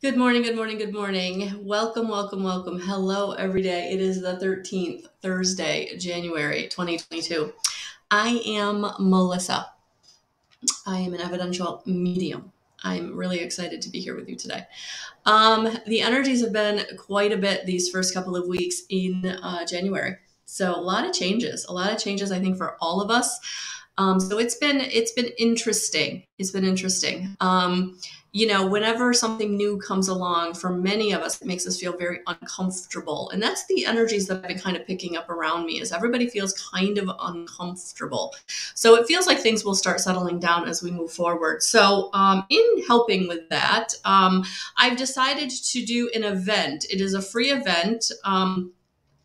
Good morning, good morning, good morning. Welcome, welcome, welcome. Hello, every day. It is the 13th, Thursday, January 2022. I am Melissa. I am an evidential medium. I'm really excited to be here with you today. The energies have been quite a bit these first couple of weeks in January. So a lot of changes, I think, for all of us. So it's been interesting. It's been interesting. Whenever something new comes along, for many of us, it makes us feel very uncomfortable. And that's the energies that I've been kind of picking up around me, is everybody feels kind of uncomfortable. So it feels like things will start settling down as we move forward. So in helping with that, I've decided to do an event. It is a free event.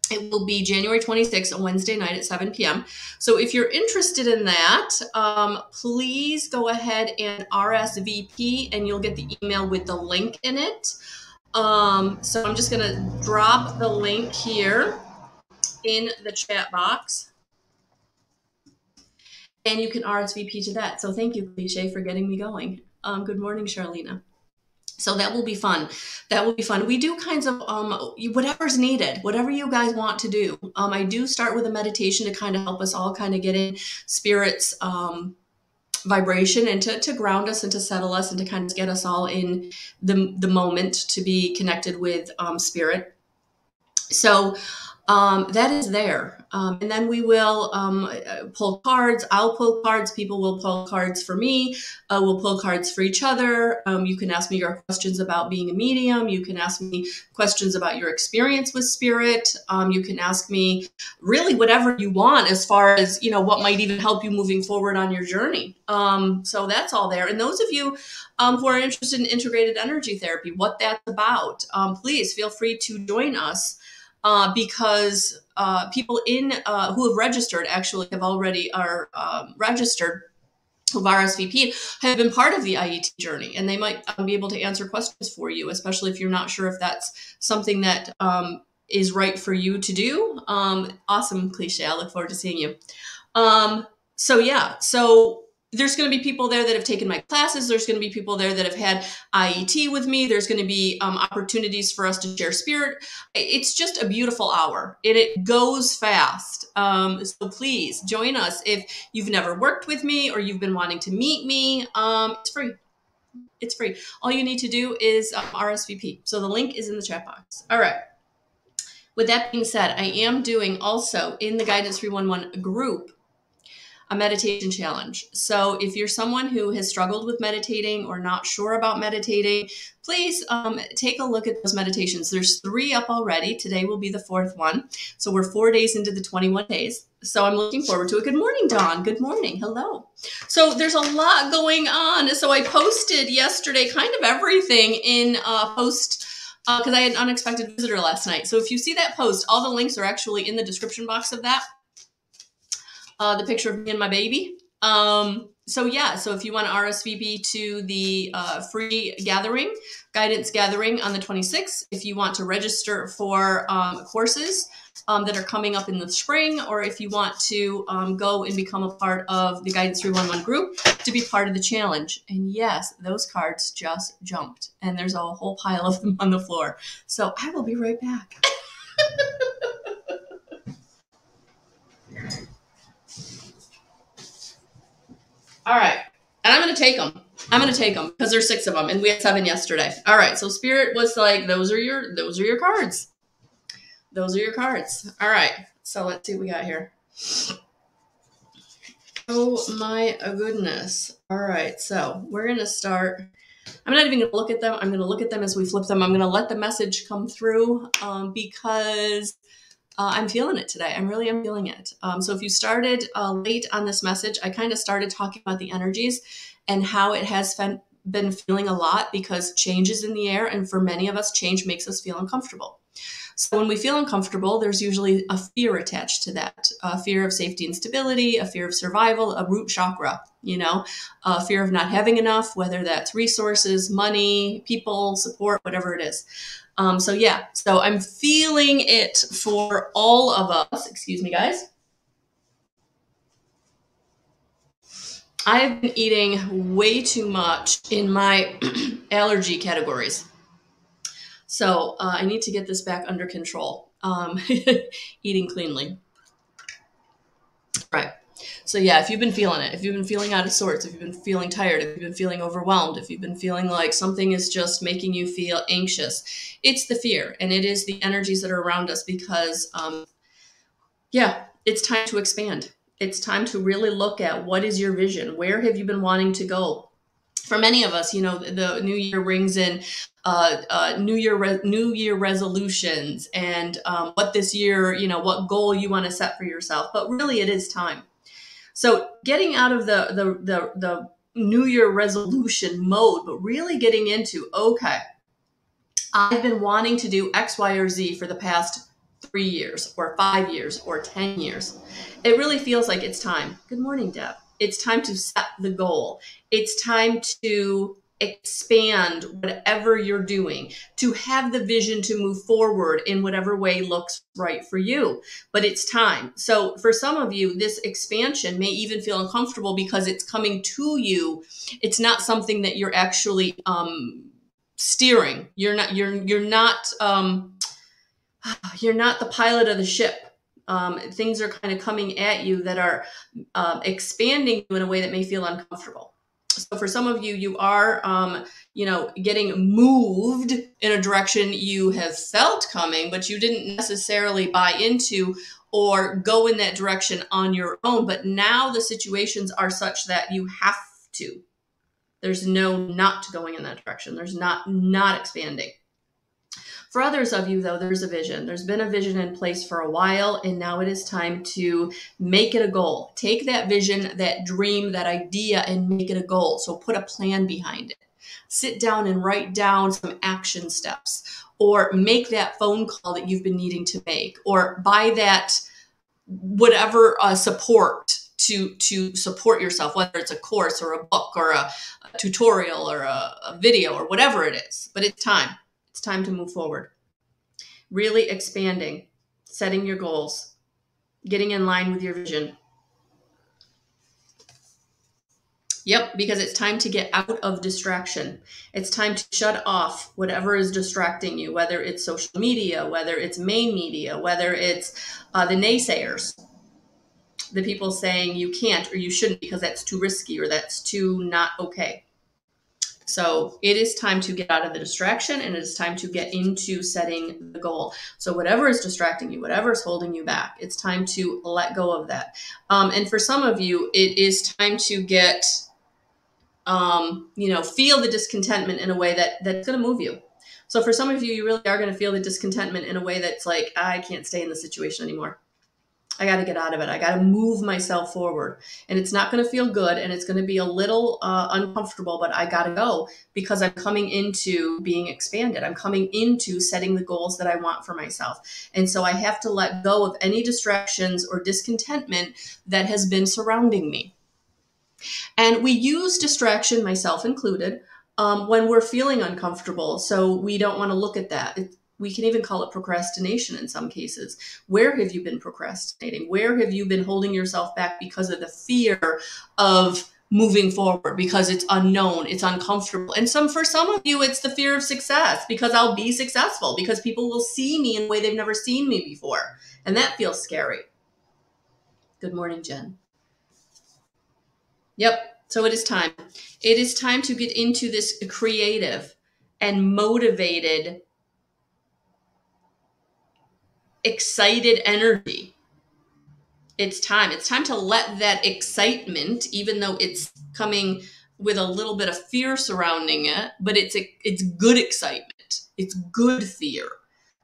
It will be January 26th, a Wednesday night at 7 p.m. So if you're interested in that, please go ahead and RSVP, and you'll get the email with the link in it. So I'm just going to drop the link here in the chat box, and you can RSVP to that. So thank you, Cliche, for getting me going. Good morning, Charlena. So that will be fun. That will be fun. We do kinds of whatever's needed, whatever you guys want to do. I do start with a meditation to kind of help us all kind of get in spirit's vibration, and to ground us and to settle us and to kind of get us all in the moment to be connected with spirit. So that is there. And then we will pull cards. I'll pull cards. People will pull cards for me. We'll pull cards for each other. You can ask me your questions about being a medium. You can ask me questions about your experience with spirit. You can ask me really whatever you want as far as, what might even help you moving forward on your journey. So that's all there. And those of you who are interested in integrated energy therapy, what that's about, please feel free to join us. Because people who have registered actually have already are registered, who've RSVP'd, have been part of the IET journey, and they might be able to answer questions for you, especially if you're not sure if that's something that is right for you to do. Awesome, Cliche. I look forward to seeing you. So there's going to be people there that have taken my classes. There's going to be people there that have had IET with me. There's going to be opportunities for us to share spirit. It's just a beautiful hour, and it goes fast. So please join us. If you've never worked with me or you've been wanting to meet me, it's free. It's free. All you need to do is RSVP. So the link is in the chat box. All right. With that being said, I am doing also in the Guidance 311 group a meditation challenge. So if you're someone who has struggled with meditating or not sure about meditating, please take a look at those meditations. There's 3 up already. Today will be the 4th one. So we're 4 days into the 21 days. So I'm looking forward to it. Good morning, Dawn. Good morning. Hello. So there's a lot going on. So I posted yesterday kind of everything in post because I had an unexpected visitor last night. So if you see that post, all the links are actually in the description box of that. The picture of me and my baby. So if you want to RSVP to the free gathering, guidance gathering on the 26th, if you want to register for courses that are coming up in the spring, or if you want to go and become a part of the Guidance 311 group to be part of the challenge. And yes, those cards just jumped, and there's a whole pile of them on the floor. So I will be right back. All right. And I'm going to take them. Because there's 6 of them, and we had 7 yesterday. All right. So Spirit was like, those are your cards. Those are your cards. All right. So let's see what we got here. Oh my goodness. All right. So we're going to start. I'm not even going to look at them. I'm going to look at them as we flip them. I'm going to let the message come through because I'm feeling it today. I'm feeling it. So if you started late on this message, I kind of started talking about the energies and how it has been feeling a lot because change is in the air. And for many of us, change makes us feel uncomfortable. So when we feel uncomfortable, there's usually a fear attached to that, a fear of safety and stability, a fear of survival, a root chakra, a fear of not having enough, whether that's resources, money, people, support, whatever it is. So I'm feeling it for all of us. Excuse me, guys. I've been eating way too much in my allergy categories. So I need to get this back under control. Eating cleanly. Right. So yeah, if you've been feeling it, if you've been feeling out of sorts, if you've been feeling tired, if you've been feeling overwhelmed, if you've been feeling like something is just making you feel anxious, it's the fear, and it is the energies that are around us, because yeah, it's time to expand. It's time to really look at what is your vision? Where have you been wanting to go? For many of us, the new year brings in New Year resolutions, and what this year, what goal you want to set for yourself. But really, it is time. So getting out of the New Year resolution mode, but really getting into, okay, I've been wanting to do X, Y, or Z for the past 3 years or 5 years or 10 years. It really feels like it's time. Good morning, Deb. It's time to set the goal. It's time to expand whatever you're doing, to have the vision to move forward in whatever way looks right for you. But it's time. So for some of you, this expansion may even feel uncomfortable because it's coming to you. It's not something that you're actually steering. You're not the pilot of the ship. Things are kind of coming at you that are expanding you in a way that may feel uncomfortable. So for some of you, you are, getting moved in a direction you have felt coming, but you didn't necessarily buy into or go in that direction on your own. But now the situations are such that you have to. There's no not going in that direction. There's not expanding. For others of you, though, there's a vision. There's been a vision in place for a while, and now it is time to make it a goal. Take that vision, that dream, that idea, and make it a goal. So put a plan behind it. Sit down and write down some action steps, or make that phone call that you've been needing to make, or buy that whatever support to support yourself, whether it's a course or a book or a tutorial or a video or whatever it is. But it's time. It's time to move forward. Really expanding, setting your goals, getting in line with your vision. Yep, because it's time to get out of distraction. It's time to shut off whatever is distracting you, whether it's social media, whether it's main media, whether it's the naysayers, the people saying you can't or you shouldn't because that's too risky or that's too not okay. So it is time to get out of the distraction, and it is time to get into setting the goal. So whatever is distracting you, whatever is holding you back, it's time to let go of that. And for some of you, it is time to get, feel the discontentment in a way that's going to move you. So for some of you, you really are going to feel the discontentment in a way that's like, I can't stay in this situation anymore. I got to get out of it. I got to move myself forward, and it's not going to feel good, and it's going to be a little uncomfortable, but I got to go because I'm coming into being expanded. I'm coming into setting the goals that I want for myself. And so I have to let go of any distractions or discontentment that has been surrounding me. And we use distraction, myself included, when we're feeling uncomfortable. So we don't want to look at that. We can even call it procrastination in some cases. Where have you been procrastinating? Where have you been holding yourself back because of the fear of moving forward, because it's unknown, it's uncomfortable? And for some of you, it's the fear of success, because I'll be successful, because people will see me in a way they've never seen me before. And that feels scary. Good morning, Jen. Yep. So it is time. It is time to get into this creative and motivated, excited energy. It's time. It's time to let that excitement, even though it's coming with a little bit of fear surrounding it, but it's good excitement. It's good fear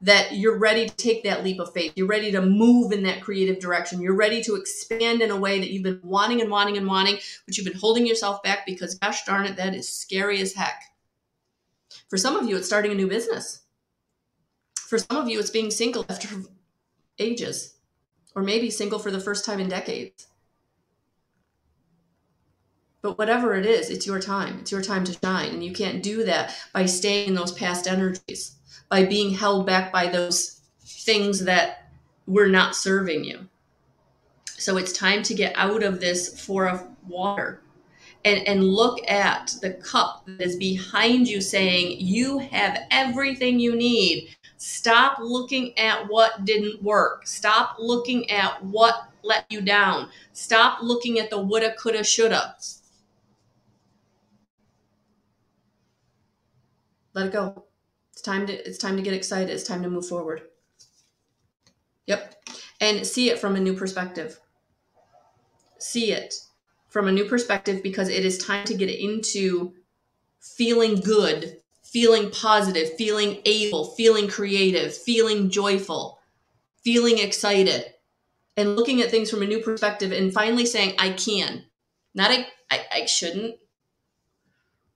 that you're ready to take that leap of faith. You're ready to move in that creative direction. You're ready to expand in a way that you've been wanting and wanting and wanting, but you've been holding yourself back because, gosh darn it, that is scary as heck. For some of you, it's starting a new business. For some of you, it's being single after ages, or maybe single for the first time in decades. But whatever it is, it's your time. It's your time to shine. And you can't do that by staying in those past energies, by being held back by those things that were not serving you. So it's time to get out of this 4 of water and look at the cup that is behind you saying, you have everything you need. Stop looking at what didn't work. Stop looking at what let you down. Stop looking at the woulda, coulda, shoulda. Let it go. It's time to get excited. It's time to move forward. Yep. And see it from a new perspective. See it from a new perspective, because it is time to get into feeling good, feeling positive, feeling able, feeling creative, feeling joyful, feeling excited, and looking at things from a new perspective and finally saying, I can. Not I shouldn't.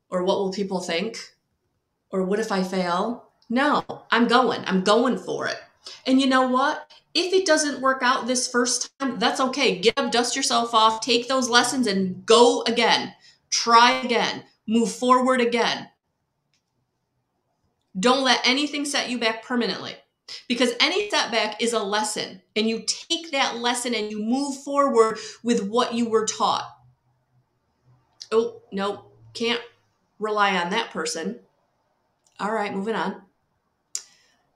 Or what will people think? Or what if I fail? No, I'm going for it. And you know what? If it doesn't work out this first time, that's okay. Get up, dust yourself off, take those lessons and go again. Try again. Move forward again. Don't let anything set you back permanently, because any setback is a lesson, and you take that lesson and you move forward with what you were taught. Oh, no, can't rely on that person. All right, moving on.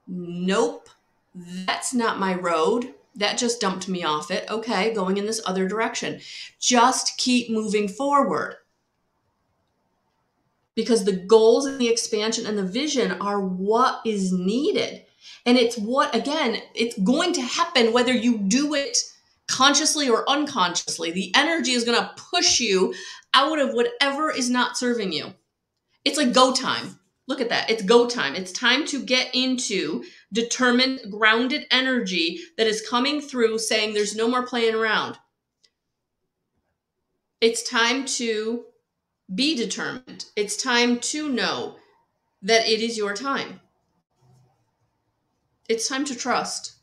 Nope, that's not my road. That just dumped me off it. Okay, going in this other direction. Just keep moving forward. Because the goals and the expansion and the vision are what is needed. And it's what, again, it's going to happen whether you do it consciously or unconsciously. The energy is going to push you out of whatever is not serving you. It's like go time. Look at that. It's go time. It's time to get into determined, grounded energy that is coming through saying there's no more playing around. It's time to be determined. It's time to know that it is your time. It's time to trust.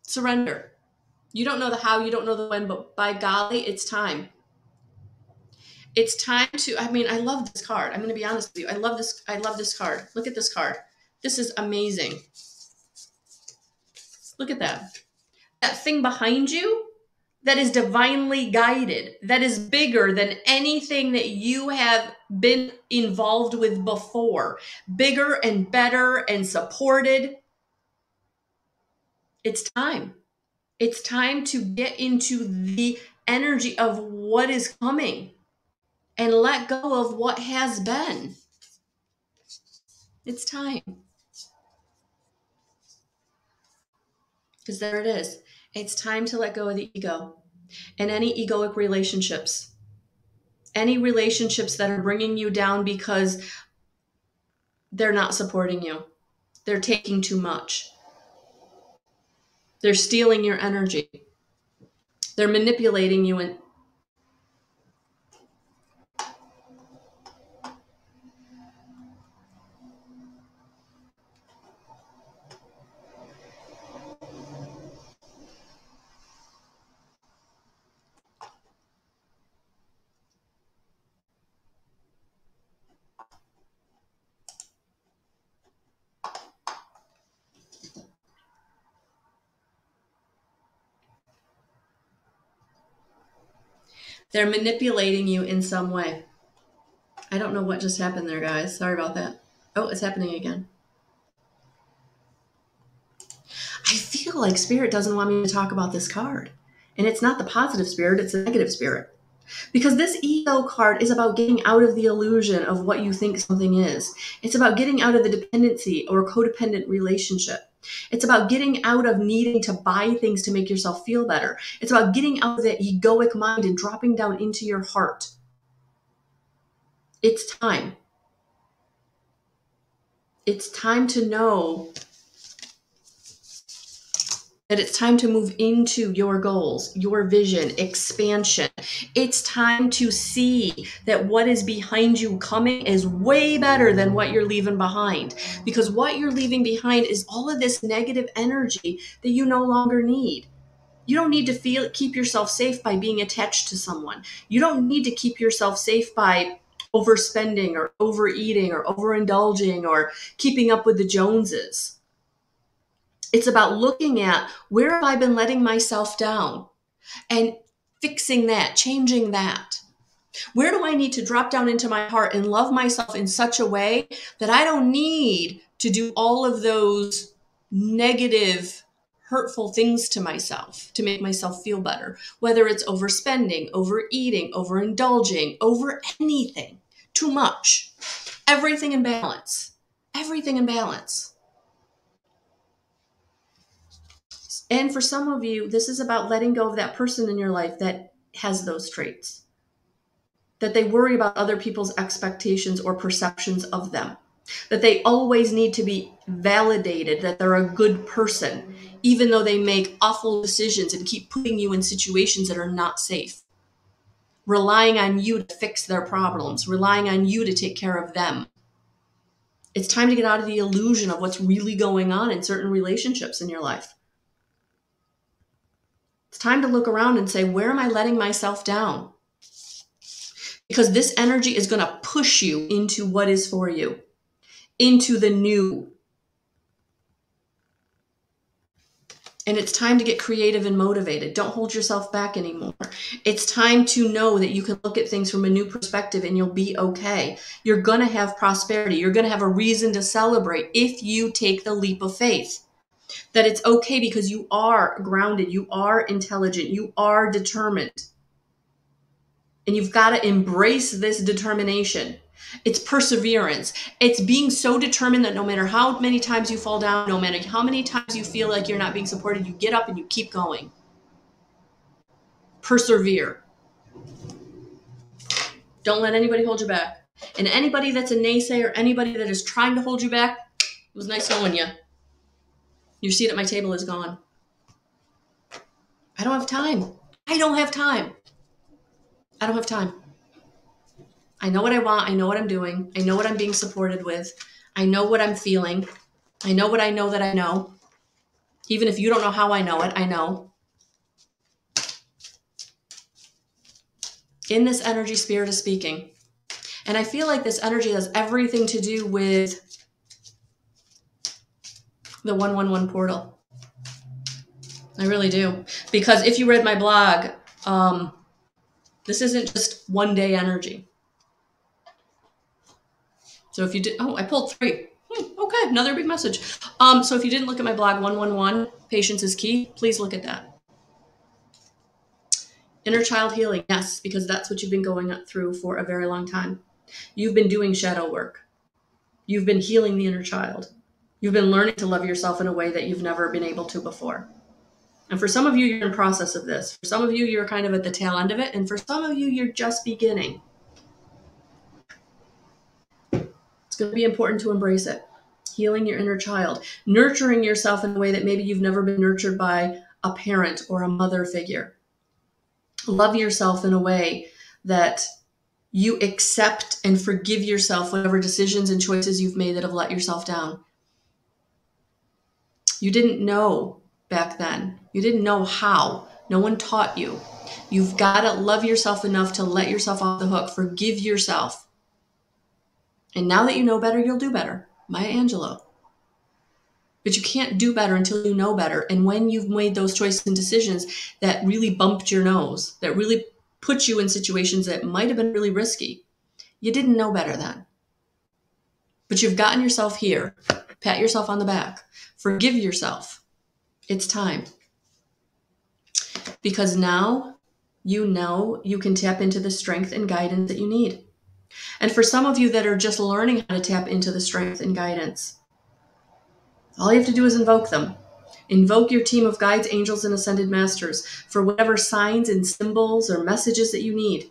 Surrender. You don't know the how, you don't know the when, but by golly, it's time. It's time to, I love this card. I'm going to be honest with you. I love this card. Look at this card. This is amazing. Look at that. That thing behind you that is divinely guided, that is bigger than anything that you have been involved with before. Bigger and better and supported. It's time. It's time to get into the energy of what is coming and let go of what has been. It's time. Because there it is. It's time to let go of the ego and any egoic relationships. Any relationships that are bringing you down because they're not supporting you. They're taking too much. They're stealing your energy. They're manipulating you and they're manipulating you in some way. I don't know what just happened there, guys. Sorry about that. Oh, it's happening again. I feel like Spirit doesn't want me to talk about this card. And it's not the positive spirit, it's the negative spirit. Because this ego card is about getting out of the illusion of what you think something is. It's about getting out of the dependency or codependent relationship. It's about getting out of needing to buy things to make yourself feel better. It's about getting out of that egoic mind and dropping down into your heart. It's time. It's time to know that it's time to move into your goals, your vision, expansion. It's time to see that what is behind you coming is way better than what you're leaving behind. Because what you're leaving behind is all of this negative energy that you no longer need. You don't need to keep yourself safe by being attached to someone. You don't need to keep yourself safe by overspending or overeating or overindulging or keeping up with the Joneses. It's about looking at where have I been letting myself down and fixing that, changing that. Where do I need to drop down into my heart and love myself in such a way that I don't need to do all of those negative, hurtful things to myself to make myself feel better? Whether it's overspending, overeating, overindulging, over anything, too much, everything in balance, everything in balance. And for some of you, this is about letting go of that person in your life that has those traits, that they worry about other people's expectations or perceptions of them, that they always need to be validated, that they're a good person, even though they make awful decisions and keep putting you in situations that are not safe, relying on you to fix their problems, relying on you to take care of them. It's time to get out of the illusion of what's really going on in certain relationships in your life. It's time to look around and say, where am I letting myself down? Because this energy is going to push you into what is for you, into the new. And it's time to get creative and motivated. Don't hold yourself back anymore. It's time to know that you can look at things from a new perspective and you'll be okay. You're going to have prosperity. You're going to have a reason to celebrate if you take the leap of faith. That it's okay because you are grounded, you are intelligent, you are determined. And you've got to embrace this determination. It's perseverance. It's being so determined that no matter how many times you fall down, no matter how many times you feel like you're not being supported, you get up and you keep going. Persevere. Don't let anybody hold you back. And anybody that's a naysayer, anybody that is trying to hold you back, it was nice knowing you. Your seat at my table is gone. I don't have time. I don't have time. I don't have time. I know what I want. I know what I'm doing. I know what I'm being supported with. I know what I'm feeling. I know what I know that I know. Even if you don't know how I know it, I know. In this energy, Spirit is speaking. And I feel like this energy has everything to do with the 111 portal. I really do. Because if you read my blog, this isn't just one day energy. So if you did, I pulled 3. Okay, another big message. So if you didn't look at my blog, 111, Patience is Key, please look at that. Inner child healing, yes, because that's what you've been going through for a very long time. You've been doing shadow work. You've been healing the inner child. You've been learning to love yourself in a way that you've never been able to before. And for some of you, you're in process of this. For some of you, you're kind of at the tail end of it. And for some of you, you're just beginning. It's going to be important to embrace it. Healing your inner child. Nurturing yourself in a way that maybe you've never been nurtured by a parent or a mother figure. Love yourself in a way that you accept and forgive yourself whatever decisions and choices you've made that have let yourself down. You didn't know back then. You didn't know how. No one taught you. You've got to love yourself enough to let yourself off the hook. Forgive yourself. And now that you know better, you'll do better. Maya Angelou. But you can't do better until you know better. And when you've made those choices and decisions that really bumped your nose, that really put you in situations that might have been really risky, you didn't know better then. But you've gotten yourself here. Pat yourself on the back. Forgive yourself. It's time. Because now you know you can tap into the strength and guidance that you need. And for some of you that are just learning how to tap into the strength and guidance, all you have to do is invoke them. Invoke your team of guides, angels, and ascended masters for whatever signs and symbols or messages that you need.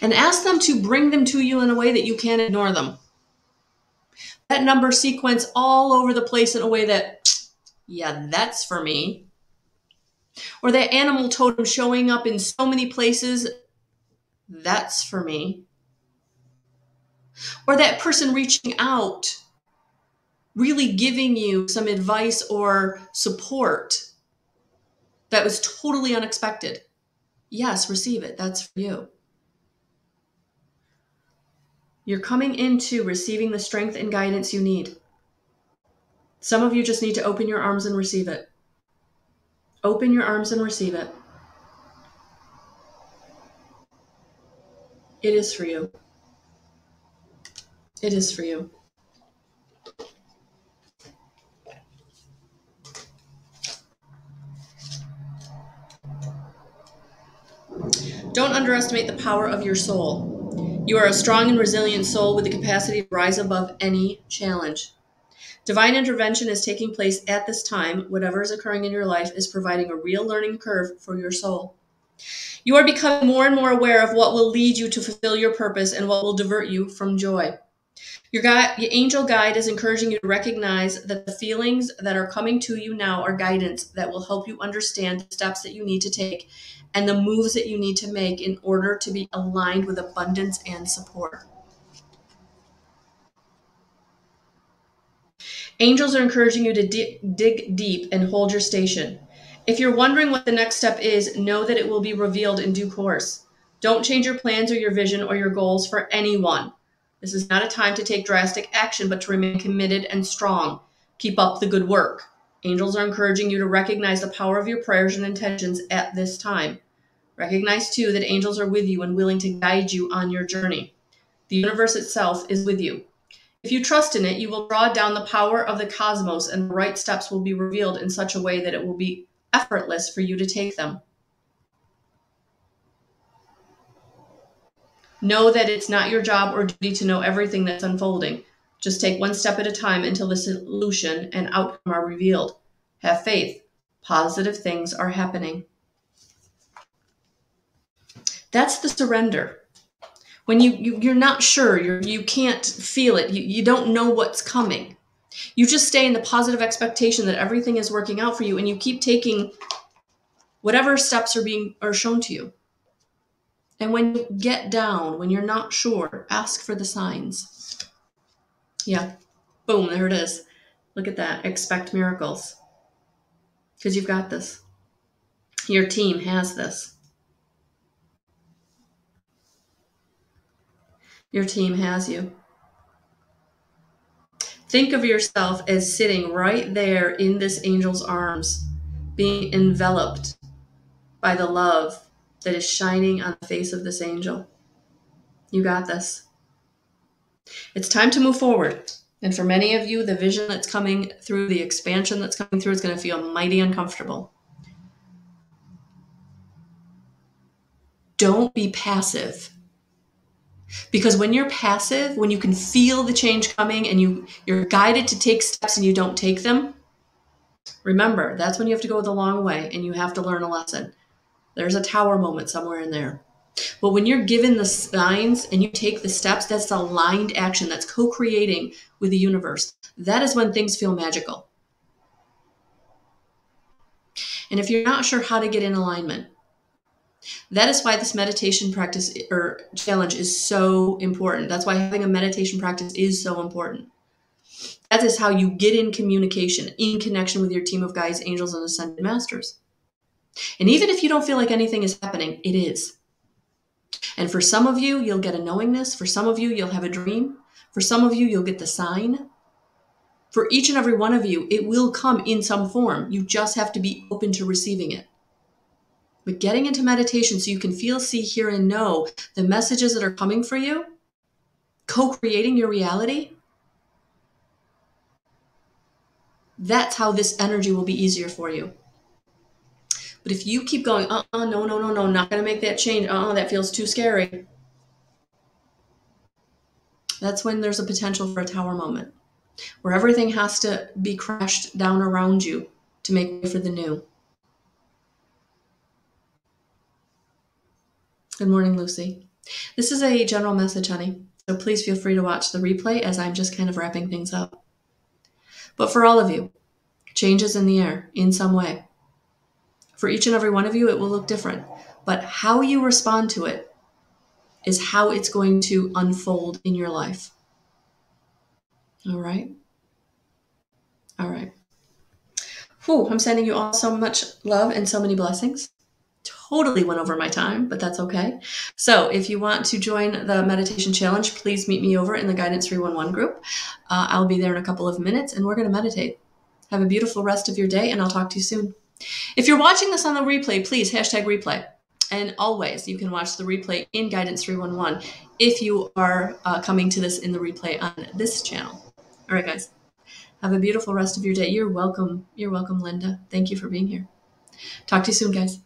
And ask them to bring them to you in a way that you can't ignore them. That number sequence all over the place in a way that, yeah, that's for me. Or that animal totem showing up in so many places, that's for me. Or that person reaching out, really giving you some advice or support that was totally unexpected. Yes, receive it. That's for you. You're coming into receiving the strength and guidance you need. Some of you just need to open your arms and receive it. Open your arms and receive it. It is for you. It is for you. Don't underestimate the power of your soul. You are a strong and resilient soul with the capacity to rise above any challenge. Divine intervention is taking place at this time. Whatever is occurring in your life is providing a real learning curve for your soul. You are becoming more and more aware of what will lead you to fulfill your purpose and what will divert you from joy. Your angel guide is encouraging you to recognize that the feelings that are coming to you now are guidance that will help you understand the steps that you need to take and the moves that you need to make in order to be aligned with abundance and support. Angels are encouraging you to dig deep and hold your station. If you're wondering what the next step is, know that it will be revealed in due course. Don't change your plans or your vision or your goals for anyone. This is not a time to take drastic action, but to remain committed and strong. Keep up the good work. Angels are encouraging you to recognize the power of your prayers and intentions at this time. Recognize, too, that angels are with you and willing to guide you on your journey. The universe itself is with you. If you trust in it, you will draw down the power of the cosmos, and the right steps will be revealed in such a way that it will be effortless for you to take them. Know that it's not your job or duty to know everything that's unfolding. Just take one step at a time until the solution and outcome are revealed. Have faith. Positive things are happening. That's the surrender. When you're not sure, you can't feel it, you don't know what's coming. You just stay in the positive expectation that everything is working out for you, and you keep taking whatever steps are shown to you. And when you get down, when you're not sure, ask for the signs. Yeah, boom, there it is. Look at that. Expect miracles. Because you've got this. Your team has this. Your team has you. Think of yourself as sitting right there in this angel's arms, being enveloped by the love that is shining on the face of this angel. You got this. It's time to move forward. And for many of you, the vision that's coming through, the expansion that's coming through is going to feel mighty uncomfortable. Don't be passive. Because when you're passive, when you can feel the change coming and you're guided to take steps and you don't take them, remember, that's when you have to go the long way and you have to learn a lesson. There's a tower moment somewhere in there. But when you're given the signs and you take the steps, that's aligned action. That's co-creating with the universe. That is when things feel magical. And if you're not sure how to get in alignment, that is why this meditation practice or challenge is so important. That's why having a meditation practice is so important. That is how you get in communication, in connection with your team of guides, angels, and ascended masters. And even if you don't feel like anything is happening, it is. And for some of you, you'll get a knowingness. For some of you, you'll have a dream. For some of you, you'll get the sign. For each and every one of you, it will come in some form. You just have to be open to receiving it. But getting into meditation so you can feel, see, hear, and know the messages that are coming for you, co-creating your reality, that's how this energy will be easier for you. But if you keep going, no, not going to make that change. That feels too scary. That's when there's a potential for a tower moment, where everything has to be crashed down around you to make way for the new. Good morning, Lucy. This is a general message, honey, so please feel free to watch the replay as I'm just kind of wrapping things up. But for all of you, change is in the air in some way. For each and every one of you, it will look different. But how you respond to it is how it's going to unfold in your life. All right? All right. Whew, I'm sending you all so much love and so many blessings. Totally went over my time, but that's okay. So if you want to join the meditation challenge, please meet me over in the Guidance 311 group. I'll be there in a couple of minutes, and we're going to meditate. Have a beautiful rest of your day, and I'll talk to you soon. If you're watching this on the replay, please #replay. And always, you can watch the replay in Guidance 311 if you are coming to this in the replay on this channel. All right, guys. Have a beautiful rest of your day. You're welcome. You're welcome, Linda. Thank you for being here. Talk to you soon, guys.